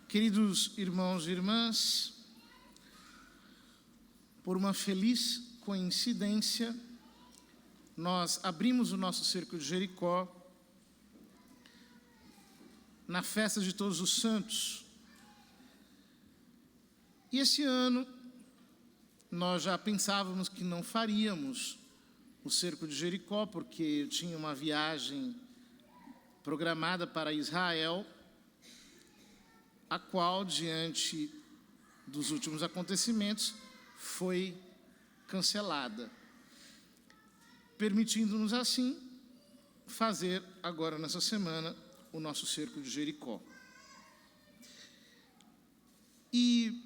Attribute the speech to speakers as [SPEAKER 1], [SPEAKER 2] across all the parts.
[SPEAKER 1] Queridos irmãos e irmãs, por uma feliz coincidência, nós abrimos o nosso cerco de Jericó na festa de Todos os Santos. E esse ano, nós já pensávamos que não faríamos o cerco de Jericó, porque eu tinha uma viagem programada para Israel, a qual, diante dos últimos acontecimentos, foi cancelada, permitindo-nos assim fazer agora nessa semana o nosso cerco de Jericó. E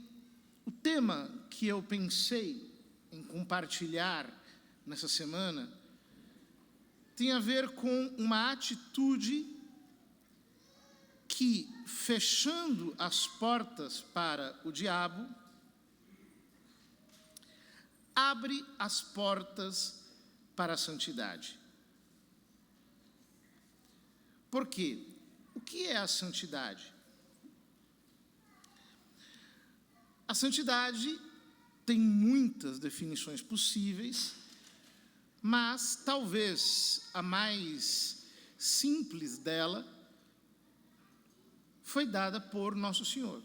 [SPEAKER 1] o tema que eu pensei em compartilhar nessa semana tem a ver com uma atitude que, fechando as portas para o diabo, abre as portas para a santidade. Por quê? O que é a santidade? A santidade tem muitas definições possíveis, mas talvez a mais simples dela foi dada por Nosso Senhor.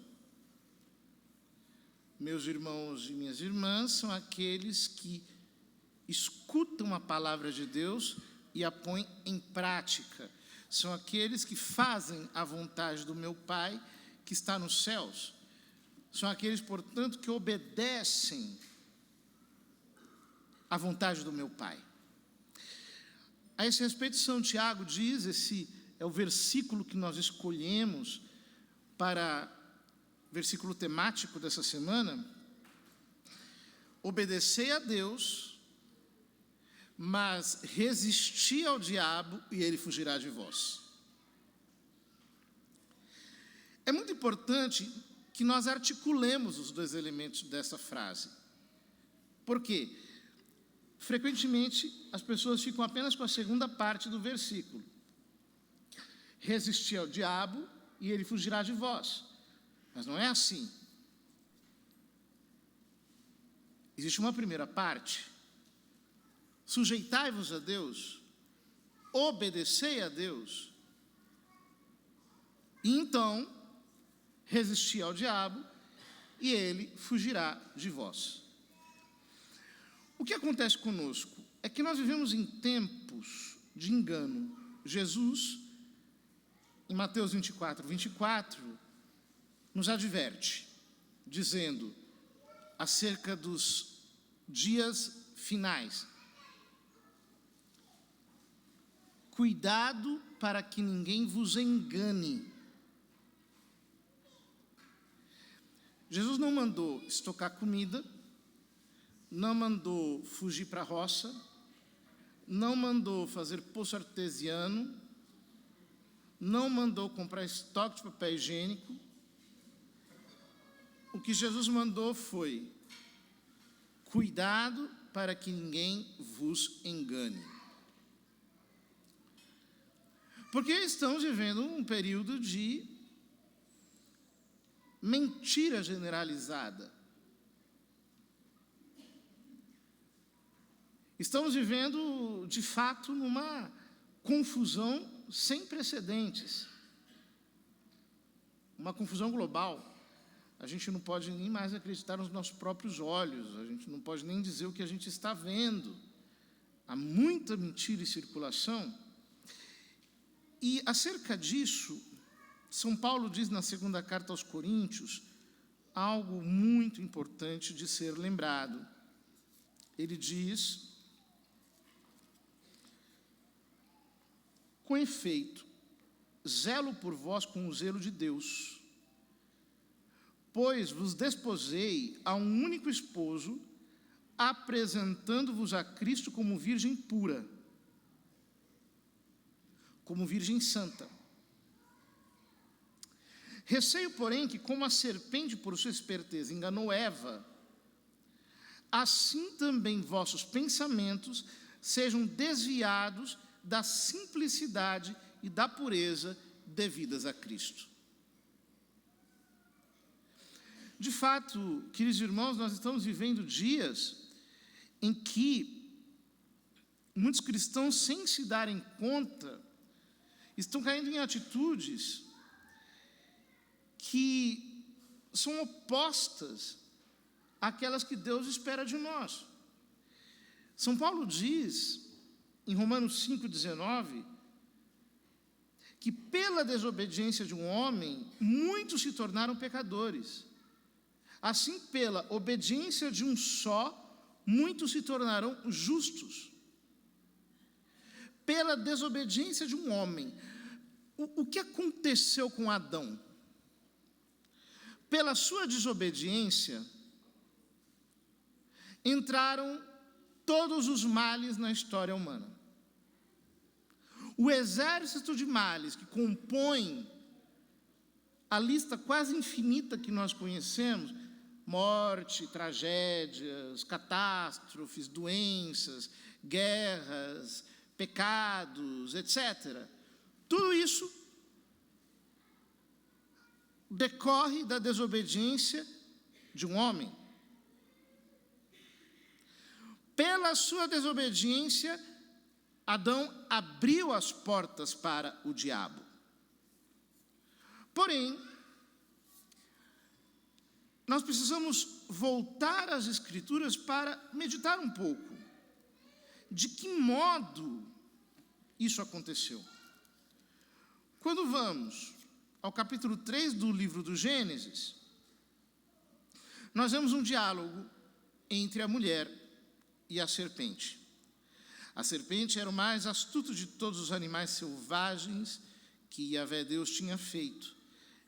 [SPEAKER 1] Meus irmãos e minhas irmãs são aqueles que escutam a palavra de Deus e a põem em prática. São aqueles que fazem a vontade do meu Pai que está nos céus. São aqueles, portanto, que obedecem à vontade do meu Pai. A esse respeito, São Tiago diz, esse é o versículo que nós escolhemos para versículo temático dessa semana: obedecei a Deus, mas resisti ao diabo e ele fugirá de vós. É muito importante que nós articulemos os dois elementos dessa frase. Por quê? Frequentemente, as pessoas ficam apenas com a segunda parte do versículo. Resisti ao diabo e ele fugirá de vós. Mas não é assim. Existe uma primeira parte. Sujeitai-vos a Deus, obedecei a Deus, e então resisti ao diabo e ele fugirá de vós. O que acontece conosco é que nós vivemos em tempos de engano. Jesus, em Mateus 24, nos adverte, dizendo, acerca dos dias finais: cuidado para que ninguém vos engane. Jesus não mandou estocar comida, não mandou fugir para a roça, não mandou fazer poço artesiano, não mandou comprar estoque de papel higiênico. O que Jesus mandou foi: cuidado para que ninguém vos engane. Porque estamos vivendo um período de mentira generalizada. Estamos vivendo, de fato, numa confusão sem precedentes. Uma confusão global. A gente não pode nem mais acreditar nos nossos próprios olhos, a gente não pode nem dizer o que a gente está vendo. Há muita mentira em circulação. E acerca disso, São Paulo diz na segunda carta aos Coríntios algo muito importante de ser lembrado. Ele diz: com efeito, zelo por vós com o zelo de Deus, pois vos desposei a um único esposo, apresentando-vos a Cristo como virgem pura, como virgem santa. Receio, porém, que como a serpente por sua esperteza enganou Eva, assim também vossos pensamentos sejam desviados da simplicidade e da pureza devidas a Cristo. De fato, queridos irmãos, nós estamos vivendo dias em que muitos cristãos, sem se darem conta, estão caindo em atitudes que são opostas àquelas que Deus espera de nós. São Paulo diz, em Romanos 5,19, que pela desobediência de um homem, muitos se tornaram pecadores. Assim, pela obediência de um só, muitos se tornarão justos. Pela desobediência de um homem. O que aconteceu com Adão? Pela sua desobediência, entraram todos os males na história humana. O exército de males que compõe a lista quase infinita que nós conhecemos, morte, tragédias, catástrofes, doenças, guerras, pecados, etc. Tudo isso decorre da desobediência de um homem. Pela sua desobediência, Adão abriu as portas para o diabo. Porém, nós precisamos voltar às Escrituras para meditar um pouco de que modo isso aconteceu. Quando vamos ao capítulo 3 do livro do Gênesis, nós vemos um diálogo entre a mulher e a serpente. A serpente era o mais astuto de todos os animais selvagens que Yahvé Deus tinha feito.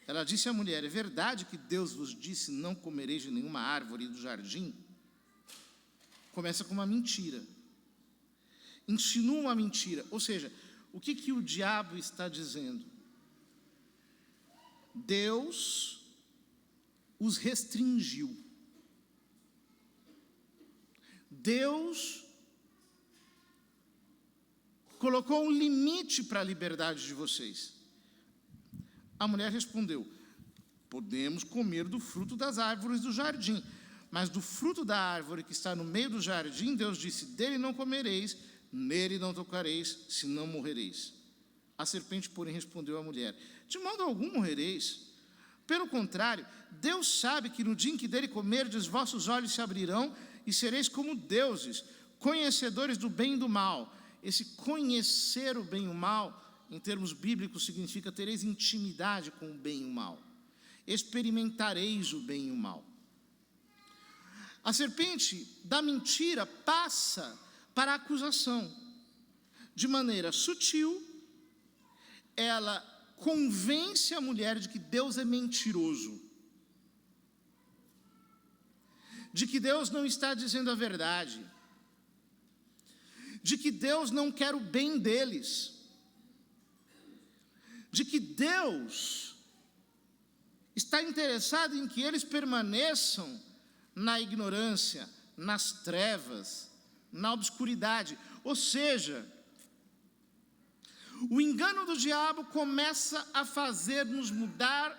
[SPEAKER 1] Ela disse à mulher: é verdade que Deus vos disse, não comereis de nenhuma árvore do jardim? Começa com uma mentira. Insinua uma mentira. Ou seja, o que o diabo está dizendo? Deus os restringiu. Deus colocou um limite para a liberdade de vocês. A mulher respondeu: podemos comer do fruto das árvores do jardim, mas do fruto da árvore que está no meio do jardim, Deus disse: dele não comereis, nele não tocareis, senão morrereis. A serpente, porém, respondeu à mulher: de modo algum morrereis. Pelo contrário, Deus sabe que no dia em que dele comerdes, vossos olhos se abrirão e sereis como deuses, conhecedores do bem e do mal. Esse conhecer o bem e o mal, em termos bíblicos, significa tereis intimidade com o bem e o mal. Experimentareis o bem e o mal. A serpente da mentira passa para a acusação. De maneira sutil, ela convence a mulher de que Deus é mentiroso, de que Deus não está dizendo a verdade, de que Deus não quer o bem deles, de que Deus está interessado em que eles permaneçam na ignorância, nas trevas, na obscuridade. Ou seja, o engano do diabo começa a fazer-nos mudar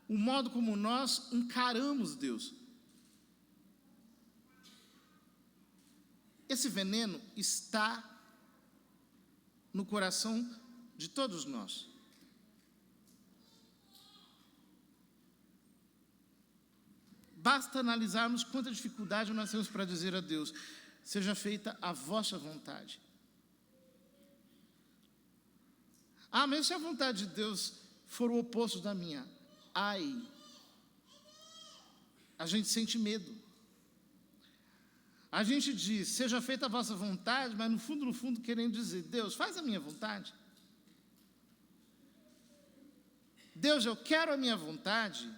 [SPEAKER 1] o modo como nós encaramos Deus. Esse veneno está no coração de todos nós. Basta analisarmos quanta dificuldade nós temos para dizer a Deus: seja feita a vossa vontade. Ah, mas se a vontade de Deus for o oposto da minha, ai, a gente sente medo. A gente diz: seja feita a vossa vontade, mas no fundo, querendo dizer: Deus, faz a minha vontade. Deus, eu quero a minha vontade.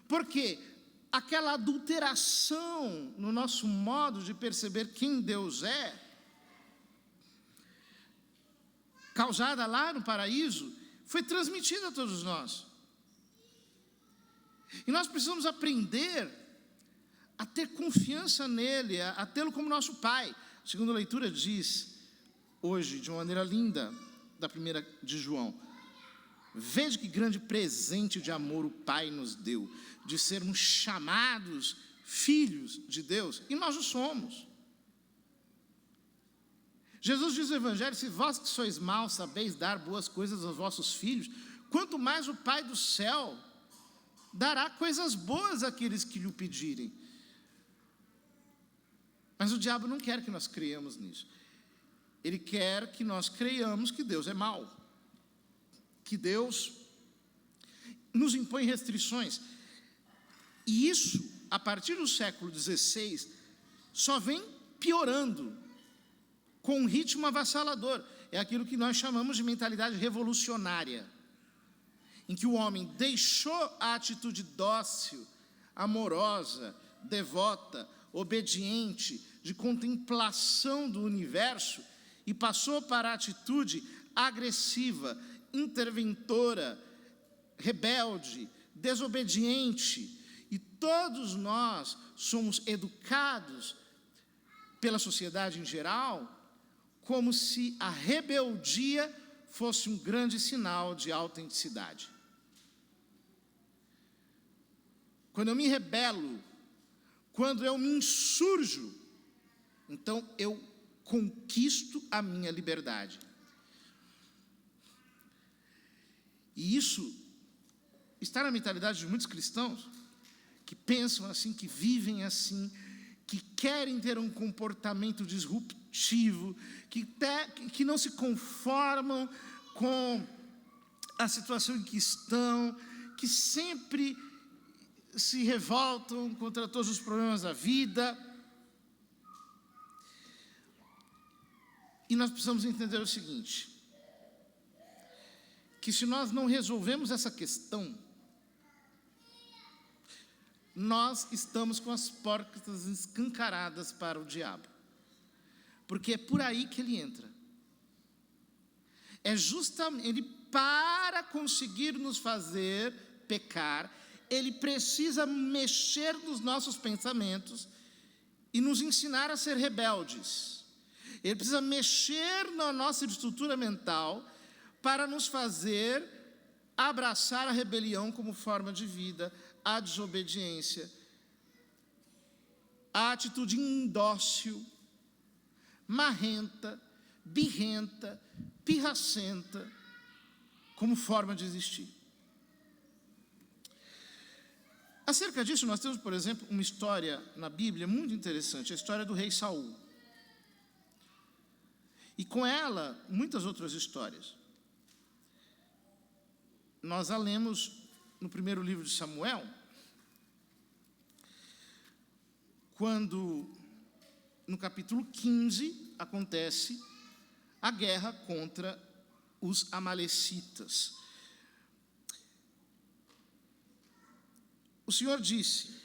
[SPEAKER 1] Porque aquela adulteração no nosso modo de perceber quem Deus é, causada lá no paraíso, foi transmitida a todos nós. E nós precisamos aprender a ter confiança nele, a tê-lo como nosso Pai. A segunda leitura diz, hoje, de uma maneira linda, da primeira de João: Veja que grande presente de amor o Pai nos deu, de sermos chamados filhos de Deus, e nós o somos. Jesus diz no Evangelho: se vós que sois maus sabeis dar boas coisas aos vossos filhos, quanto mais o Pai do céu dará coisas boas àqueles que lhe pedirem. Mas o diabo não quer que nós creiamos nisso. Ele quer que nós creiamos que Deus é mau, que Deus nos impõe restrições. E isso, a partir do século XVI, só vem piorando, com um ritmo avassalador. É aquilo que nós chamamos de mentalidade revolucionária, em que o homem deixou a atitude dócil, amorosa, devota, obediente, de contemplação do universo, e passou para a atitude agressiva, interventora, rebelde, desobediente. E todos nós somos educados pela sociedade em geral como se a rebeldia fosse um grande sinal de autenticidade. Quando eu me rebelo, quando eu me insurjo, então eu conquisto a minha liberdade. E isso está na mentalidade de muitos cristãos que pensam assim, que vivem assim, que querem ter um comportamento disruptivo, que não se conformam com a situação em que estão, que sempre se revoltam contra todos os problemas da vida. E nós precisamos entender o seguinte, que se nós não resolvemos essa questão, nós estamos com as portas escancaradas para o diabo. Porque é por aí que ele entra. É justamente, ele, para conseguir nos fazer pecar, ele precisa mexer nos nossos pensamentos e nos ensinar a ser rebeldes. Ele precisa mexer na nossa estrutura mental para nos fazer abraçar a rebelião como forma de vida, a desobediência, a atitude indócil, marrenta, birrenta, pirracenta, como forma de existir. Acerca disso, nós temos, por exemplo, uma história na Bíblia muito interessante, a história do rei Saul. E com ela, muitas outras histórias. Nós a lemos no primeiro livro de Samuel, quando, no capítulo 15, acontece a guerra contra os amalecitas. O Senhor disse,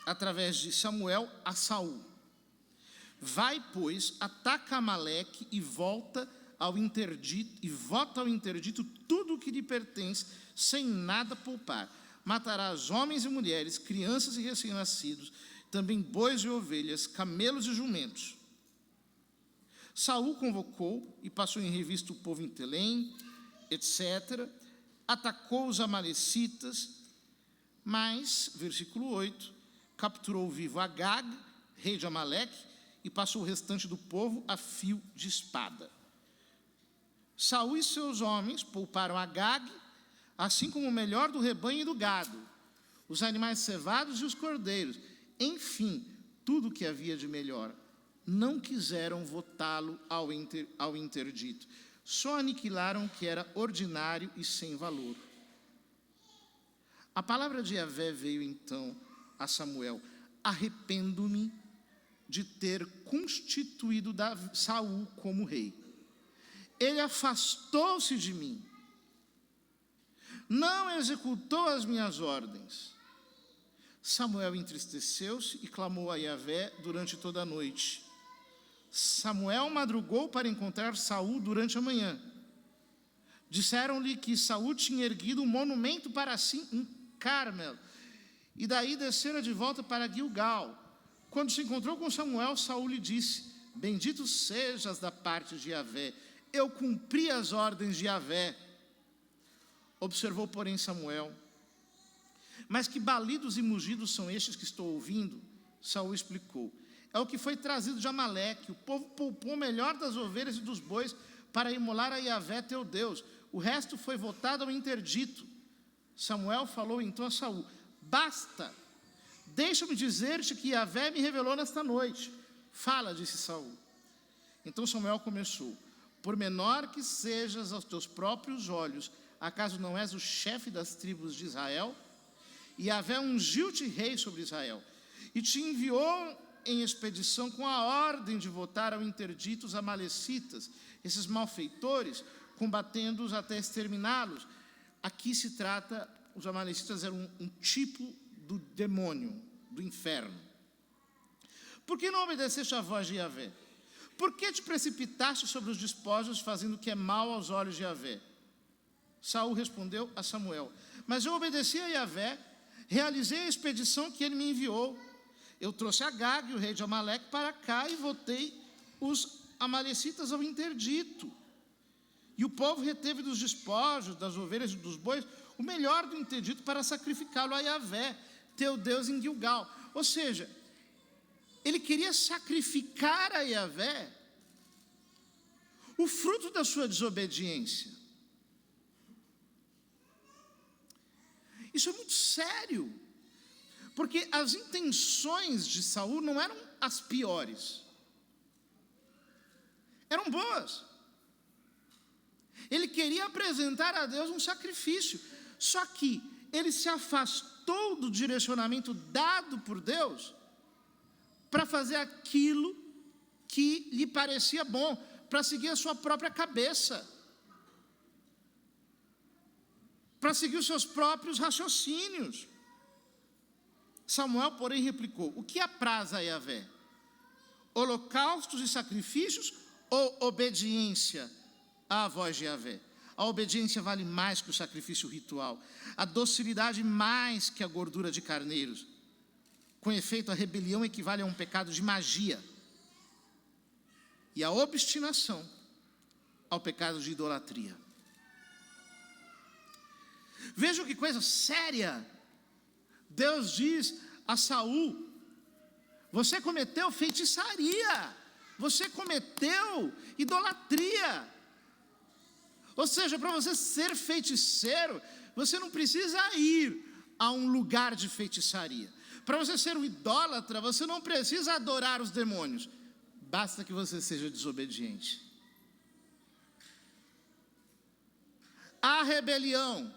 [SPEAKER 1] através de Samuel, a Saul: vai, pois, ataca Amaleque e volta ao interdito tudo o que lhe pertence, sem nada poupar. Matarás homens e mulheres, crianças e recém-nascidos, também bois e ovelhas, camelos e jumentos. Saul convocou e passou em revista o povo em Telém, etc. Atacou os amalecitas, mas, versículo 8, capturou vivo Agag, rei de Amaleque, e passou o restante do povo a fio de espada. Saul e seus homens pouparam Agag, assim como o melhor do rebanho e do gado, os animais cevados e os cordeiros, enfim, tudo o que havia de melhor. Não quiseram votá-lo ao interdito, só aniquilaram o que era ordinário e sem valor. A palavra de Yahvé veio então a Samuel: arrependo-me de ter constituído Saul como rei. Ele afastou-se de mim, não executou as minhas ordens. Samuel entristeceu-se e clamou a Yahvé durante toda a noite. Samuel madrugou para encontrar Saul durante a manhã. Disseram-lhe que Saul tinha erguido um monumento para si em Carmel, e daí descera de volta para Gilgal. Quando se encontrou com Samuel, Saul lhe disse: bendito sejas da parte de Yahvé, eu cumpri as ordens de Yahvé. Observou, porém, Samuel: mas que balidos e mugidos são estes que estou ouvindo? Saul explicou: é o que foi trazido de Amaleque. O povo poupou o melhor das ovelhas e dos bois para imolar a Yahvé teu Deus. O resto foi votado ao interdito. Samuel falou então a Saul: basta, deixa-me dizer-te que Yahvé me revelou nesta noite. Fala, disse Saul. Então Samuel começou: por menor que sejas aos teus próprios olhos, acaso não és o chefe das tribos de Israel? E Yahvé ungiu-te rei sobre Israel, e te enviou em expedição com a ordem de votar ao interdito os amalecitas, esses malfeitores, combatendo-os até exterminá-los. Aqui se trata, os amalecitas eram um tipo do demônio, do inferno. Por que não obedeceste à voz de Yahvé? Por que te precipitaste sobre os despojos, fazendo o que é mal aos olhos de Yahvé? Saul respondeu a Samuel: mas eu obedeci a Yahvé, realizei a expedição que ele me enviou. Eu trouxe Agag, o rei de Amaleque, para cá e votei os amalecitas ao interdito. E o povo reteve dos despojos, das ovelhas e dos bois, o melhor do interdito para sacrificá-lo a Yahvé, teu Deus, em Gilgal. Ou seja, ele queria sacrificar a Yahvé o fruto da sua desobediência. Isso é muito sério, porque as intenções de Saul não eram as piores, eram boas. Ele queria apresentar a Deus um sacrifício, só que ele se afastou do direcionamento dado por Deus para fazer aquilo que lhe parecia bom, para seguir a sua própria cabeça, para seguir os seus próprios raciocínios. Samuel, porém, replicou: o que apraz a Yahvé? Holocaustos e sacrifícios ou obediência à voz de Yahvé? A obediência vale mais que o sacrifício ritual, a docilidade mais que a gordura de carneiros. Com efeito, a rebelião equivale a um pecado de magia, e a obstinação ao pecado de idolatria. Vejam que coisa séria. Deus diz a Saul: você cometeu feitiçaria, você cometeu idolatria. Ou seja, para você ser feiticeiro, você não precisa ir a um lugar de feitiçaria. Para você ser um idólatra, você não precisa adorar os demônios, basta que você seja desobediente. A rebelião,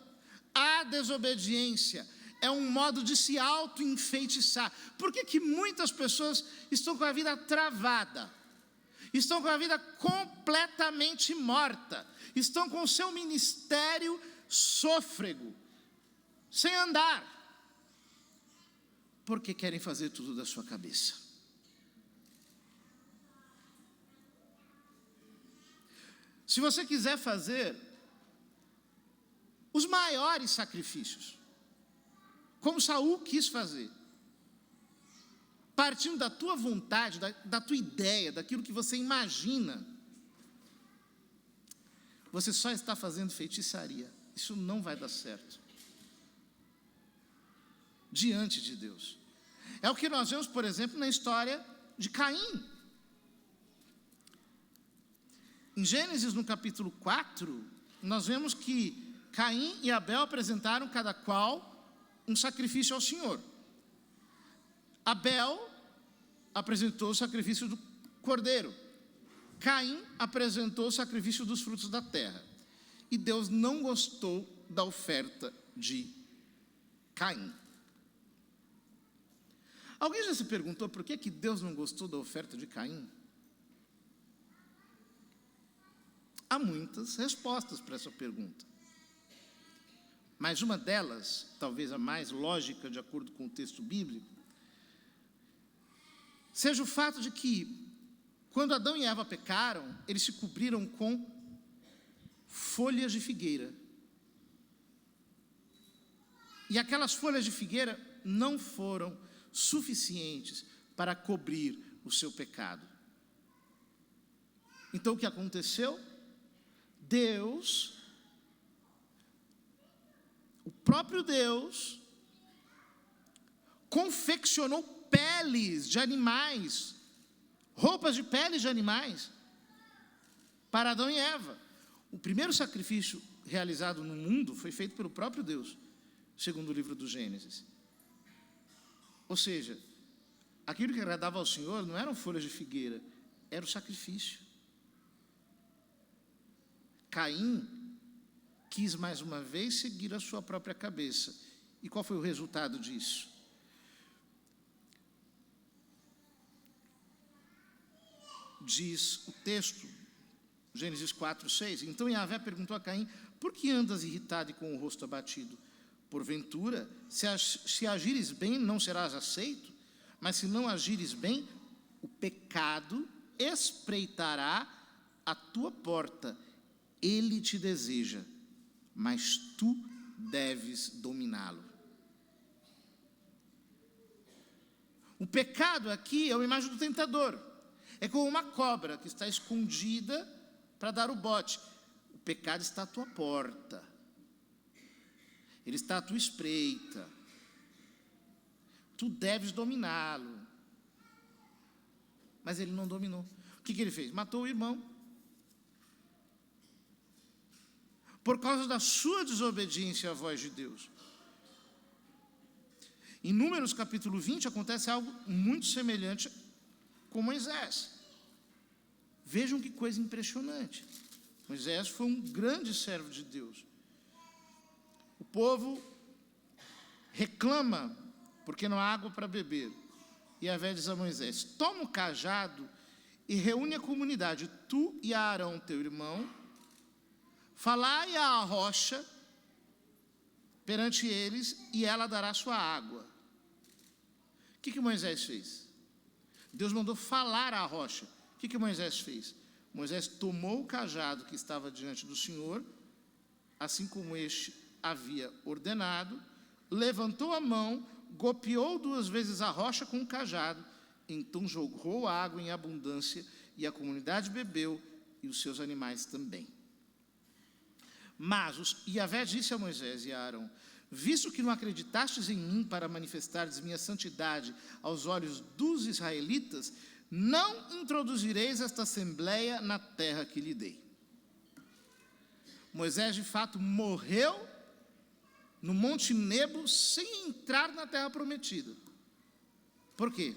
[SPEAKER 1] a desobediência é um modo de se auto-enfeitiçar. Por que muitas pessoas estão com a vida travada? Estão com a vida completamente morta. Estão com o seu ministério sôfrego, sem andar. Porque querem fazer tudo da sua cabeça. Se você quiser fazer os maiores sacrifícios, como Saul quis fazer, partindo da tua vontade, da tua ideia, daquilo que você imagina, você só está fazendo feitiçaria. Isso não vai dar certo diante de Deus. É o que nós vemos, por exemplo, na história de Caim. Em Gênesis, no capítulo 4, nós vemos que Caim e Abel apresentaram cada qual um sacrifício ao Senhor. Abel apresentou o sacrifício do cordeiro. Caim apresentou o sacrifício dos frutos da terra. E Deus não gostou da oferta de Caim. Alguém já se perguntou por que Deus não gostou da oferta de Caim? Há muitas respostas para essa pergunta. Mas uma delas, talvez a mais lógica, de acordo com o texto bíblico, seja o fato de que, quando Adão e Eva pecaram, eles se cobriram com folhas de figueira. E aquelas folhas de figueira não foram suficientes para cobrir o seu pecado. Então o que aconteceu? Deus próprio Deus confeccionou peles de animais, roupas de peles de animais, para Adão e Eva. O primeiro sacrifício realizado no mundo foi feito pelo próprio Deus, segundo o livro do Gênesis. Ou seja, aquilo que agradava ao Senhor não eram folhas de figueira, era o sacrifício. Caim quis mais uma vez seguir a sua própria cabeça. E qual foi o resultado disso? Diz o texto, Gênesis 4:6. Então Yahvé perguntou a Caim: por que andas irritado e com o rosto abatido? Porventura, se agires bem, não serás aceito? Mas se não agires bem, o pecado espreitará a tua porta. Ele te deseja, mas tu deves dominá-lo. O pecado aqui é uma imagem do tentador. É como uma cobra que está escondida para dar o bote. O pecado está à tua porta. Ele está à tua espreita. Tu deves dominá-lo. Mas ele não dominou. O que ele fez? Matou o irmão. Por causa da sua desobediência à voz de Deus. Em Números capítulo 20 acontece algo muito semelhante com Moisés. Vejam que coisa impressionante. Moisés foi um grande servo de Deus. O povo reclama porque não há água para beber. E Yahvé diz a Moisés: toma o cajado e reúne a comunidade, tu e Arão, teu irmão, falai à rocha perante eles, e ela dará sua água. O que Moisés fez? Deus mandou falar à rocha. O que Moisés fez? Moisés tomou o cajado que estava diante do Senhor, assim como este havia ordenado, levantou a mão, golpeou 2 vezes a rocha com o cajado, então jogou a água em abundância, e a comunidade bebeu, e os seus animais também. Mas Yahvé disse a Moisés e a Arão: visto que não acreditastes em mim para manifestardes minha santidade aos olhos dos israelitas, não introduzireis esta assembleia na terra que lhe dei. Moisés, de fato, morreu no Monte Nebo sem entrar na terra prometida. Por quê?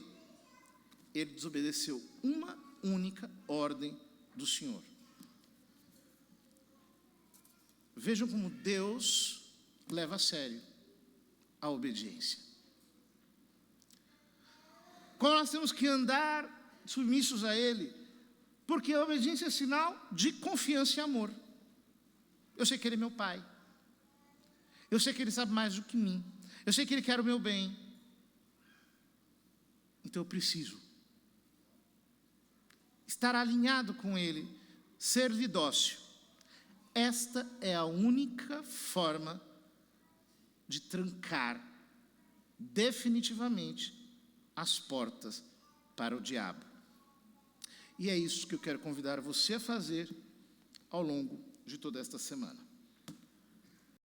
[SPEAKER 1] Ele desobedeceu uma única ordem do Senhor. Vejam como Deus leva a sério a obediência. Como nós temos que andar submissos a Ele, porque a obediência é sinal de confiança e amor. Eu sei que Ele é meu Pai. Eu sei que Ele sabe mais do que mim. Eu sei que Ele quer o meu bem. Então eu preciso estar alinhado com Ele, ser-lhe dócil. Esta é a única forma de trancar definitivamente as portas para o diabo. E é isso que eu quero convidar você a fazer ao longo de toda esta semana.